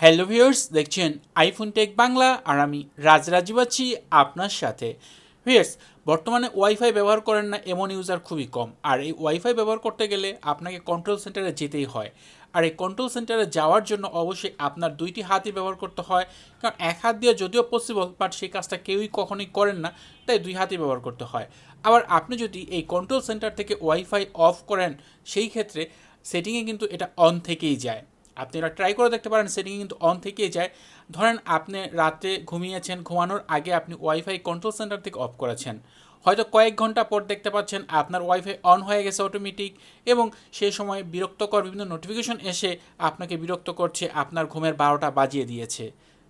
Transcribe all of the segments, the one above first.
Hello viewers, দেখছেন iPhone take Bangla আর আমি রাজরাজীব আছি আপনার সাথে। ভিউয়ার্স, বর্তমানে ওয়াইফাই ব্যবহার করেন না এমন ইউজার খুবই কম। আর এই ওয়াইফাই ব্যবহার করতে গেলে আপনাকে কন্ট্রোল সেন্টারে যেতেই হয়। আর এই কন্ট্রোল সেন্টারে যাওয়ার জন্য অবশ্যই আপনার দুইটি হাতই ব্যবহার করতে হয়, কারণ এক হাত দিয়ে যদিও পসিবল, বাট সেই কাজটা কেউই কখনোই করেন না, তাই দুই হাতই ব্যবহার করতে হয়। আবার আপনি যদি এই কন্ট্রোল সেন্টার থেকে ওয়াইফাই অফ করেন, সেই ক্ষেত্রে সেটিংয়ে কিন্তু এটা অন থেকেই যায়। আপনি এটা ট্রাই করে দেখতে পারেন, সেটিংয়ে কিন্তু অন থেকেই যায়। ধরেন আপনি রাতে ঘুমিয়েছেন, ঘুমানোর আগে আপনি ওয়াইফাই কন্ট্রোল সেন্টার থেকে অফ করেছেন, হয়তো কয়েক ঘন্টা পর দেখতে পাচ্ছেন আপনার ওয়াইফাই অন হয়ে গেছে অটোমেটিক, এবং সেই সময় বিরক্তকর বিভিন্ন নোটিফিকেশন এসে আপনাকে বিরক্ত করছে, আপনার ঘুমের 12টা বাজিয়ে দিয়েছে।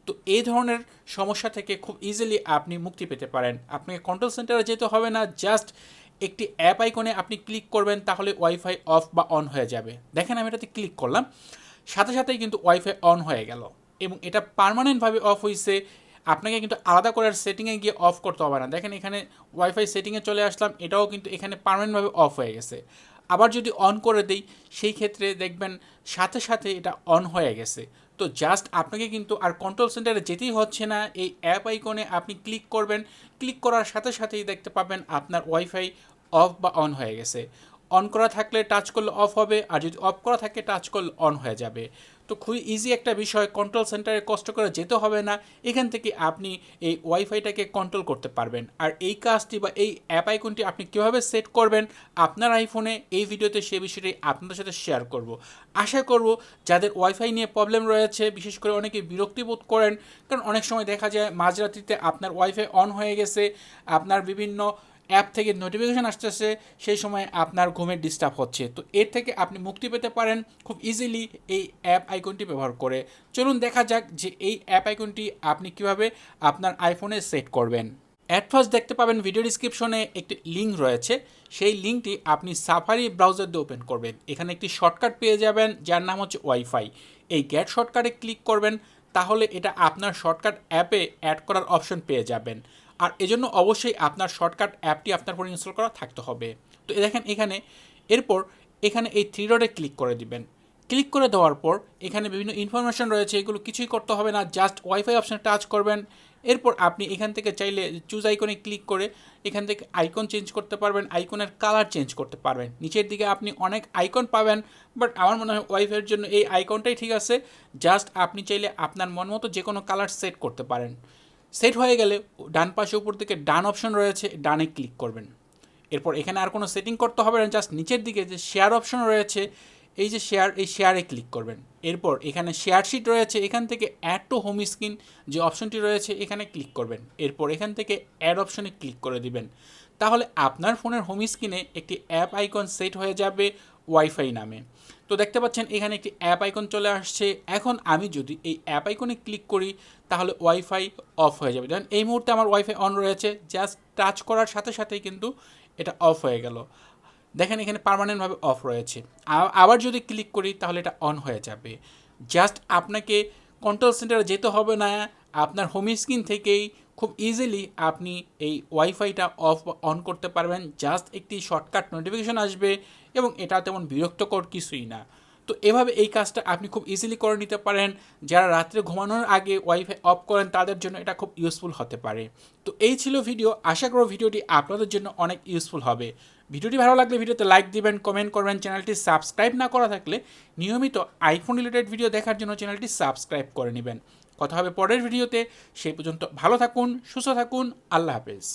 তো এই ধরনের সমস্যা থেকে খুব ইজিলি আপনি মুক্তি পেতে পারেন। আপনাকে কন্ট্রোল সেন্টারে যেতে হবে না, জাস্ট একটি অ্যাপ আইকনে আপনি ক্লিক করবেন, তাহলে ওয়াইফাই অফ বা অন হয়ে যাবে। দেখেন আমি এটাতে ক্লিক করলাম, সাথে সাথেই কিন্তু ওয়াইফাই অন হয়ে গেল, এবং এটা পার্মানেন্টভাবে অফ হয়েছে। আপনাকে কিন্তু আলাদা করে সেটিংয়ে গিয়ে অফ করতে হবে না। দেখেন এখানে ওয়াইফাই সেটিংয়ে চলে আসলাম, এটাও কিন্তু এখানে পার্মানেন্টভাবে অফ হয়ে গেছে। আবার যদি অন করে দেই, সেই ক্ষেত্রে দেখবেন সাথে সাথে এটা অন হয়ে গেছে। তো জাস্ট আপনাকে কিন্তু আর কন্ট্রোল সেন্টারে যেতেই হচ্ছে না, এই অ্যাপ আইকনে আপনি ক্লিক করবেন, ক্লিক করার সাথে সাথেই দেখতে পাবেন আপনার ওয়াইফাই অফ বা অন হয়ে গেছে। অন করা থাকলে টাচ করলে অফ হবে, আর যদি অফ করা থাকে টাচ করলে অন হয়ে যাবে। তো খুবই ইজি একটা বিষয়, কন্ট্রোল সেন্টারে কষ্ট করে যেতে হবে না, এখান থেকে আপনি এই ওয়াইফাইটাকে কন্ট্রোল করতে পারবেন। আর এই কাজটি বা এই অ্যাপ আইকনটি আপনি কীভাবে সেট করবেন আপনার আইফোনে, এই ভিডিওতে সে বিষয়টি আপনাদের সাথে শেয়ার করব। আশা করব যাদের ওয়াইফাই নিয়ে প্রবলেম রয়েছে, বিশেষ করে অনেকে বিরক্তিবোধ করেন, কারণ অনেক সময় দেখা যায় মাঝরাত্রিতে আপনার ওয়াইফাই অন হয়ে গেছে, আপনার বিভিন্ন অ্যাপ থেকে নোটিফিকেশান আসতেছে, সেই সময় আপনার ঘুমের ডিস্টার্ব হচ্ছে। তো এর থেকে আপনি মুক্তি পেতে পারেন খুব ইজিলি এই অ্যাপ আইকনটি ব্যবহার করে। চলুন দেখা যাক যে এই অ্যাপ আইকনটি আপনি কিভাবে আপনার আইফোনে সেট করবেন। অ্যাট ফার্স্ট দেখতে পাবেন ভিডিও ডিসক্রিপশনে একটি লিঙ্ক রয়েছে, সেই লিঙ্কটি আপনি সাফারি ব্রাউজার দিয়ে ওপেন করবেন। এখানে একটি শর্টকাট পেয়ে যাবেন যার নাম হচ্ছে ওয়াইফাই। এই গেট শর্টকাটে ক্লিক করবেন, তাহলে এটা আপনার শর্টকাট অ্যাপে অ্যাড করার অপশন পেয়ে যাবেন। আর এজন্য অবশ্যই আপনার শর্টকাট অ্যাপটি আপনার ফোনে ইনস্টল করা থাকতে হবে। তো দেখেন এখানে, এরপর এখানে এই থ্রি ডটে ক্লিক করে দিবেন। ক্লিক করে দেওয়ার পর এখানে বিভিন্ন ইনফরমেশন রয়েছে, এগুলো কিছুই করতে হবে না, জাস্ট ওয়াইফাই অপশানে টাচ করবেন। এরপর আপনি এখান থেকে চাইলে চুজ আইকনে ক্লিক করে এখান থেকে আইকন চেঞ্জ করতে পারবেন, আইকনের কালার চেঞ্জ করতে পারবেন। নিচের দিকে আপনি অনেক আইকন পাবেন, বাট আমার মনে হয় ওয়াইফাইয়ের জন্য এই আইকনটাই ঠিক আছে। জাস্ট আপনি চাইলে আপনার মন মতো যে কোনো কালার সেট করতে পারেন। সেট হয়ে গেলে ডান পাশে উপর দিকে ডান অপশন রয়েছে, ডানে ক্লিক করবেন। এরপর এখানে আর কোনো সেটিং করতে হবে না, জাস্ট নিচের দিকে যে শেয়ার অপশন রয়েছে, এই যে শেয়ার, এই শেয়ারে ক্লিক করবেন। এরপর এখানে শেয়ার শিট রয়েছে, এখান থেকে অ্যাড টু হোম স্ক্রিন যে অপশনটি রয়েছে এখানে ক্লিক করবেন। এরপর এখান থেকে অ্যাড অপশনে ক্লিক করে দিবেন, তাহলে আপনার ফোনের হোম স্ক্রিনে একটি অ্যাপ আইকন সেট হয়ে যাবে ওয়াইফাই নামে। তো দেখতে পাচ্ছেন এখানে একটি অ্যাপ আইকন চলে আসছে। এখন আমি যদি এই অ্যাপ আইকনে ক্লিক করি, তাহলে ওয়াইফাই অফ হয়ে যাবে। দেখেন এই মুহূর্তে আমার ওয়াইফাই অন রয়েছে, জাস্ট টাচ করার সাথে সাথেই কিন্তু এটা অফ হয়ে গেল। দেখেন এখানে পার্মানেন্টভাবে অফ রয়েছে। আবার যদি ক্লিক করি তাহলে এটা অন হয়ে যাবে। জাস্ট আপনাকে কন্ট্রোল সেন্টারে যেতে হবে না, আপনার হোম স্ক্রিন থেকেই খুব ইজিলি আপনি এই ওয়াইফাইটা অফ বা অন করতে পারবেন। জাস্ট একটি শর্টকাট নোটিফিকেশন আসবে, এবং এটা তেমন বিরক্তকর কিছুই না। তো এভাবে এই কাজটা আপনি খুব ইজিলি করে নিতে পারেন। যারা রাত্রে ঘুমানোর আগে ওয়াইফাই অফ করেন তাদের জন্য এটা খুব ইউজফুল হতে পারে। তো এই ছিল ভিডিও, আশা করব ভিডিওটি আপনাদের জন্য অনেক ইউজফুল হবে। ভিডিওটি ভালো লাগলে ভিডিওতে লাইক দিবেন, কমেন্ট করবেন, চ্যানেলটি সাবস্ক্রাইব না করা থাকলে নিয়মিত আইফোন রিলেটেড ভিডিও দেখার জন্য চ্যানেলটি সাবস্ক্রাইব করে নেবেন। কথা হবে পরের ভিডিওতে, সেই পর্যন্ত ভালো থাকুন, সুস্থ থাকুন, আল্লাহ হাফেজ।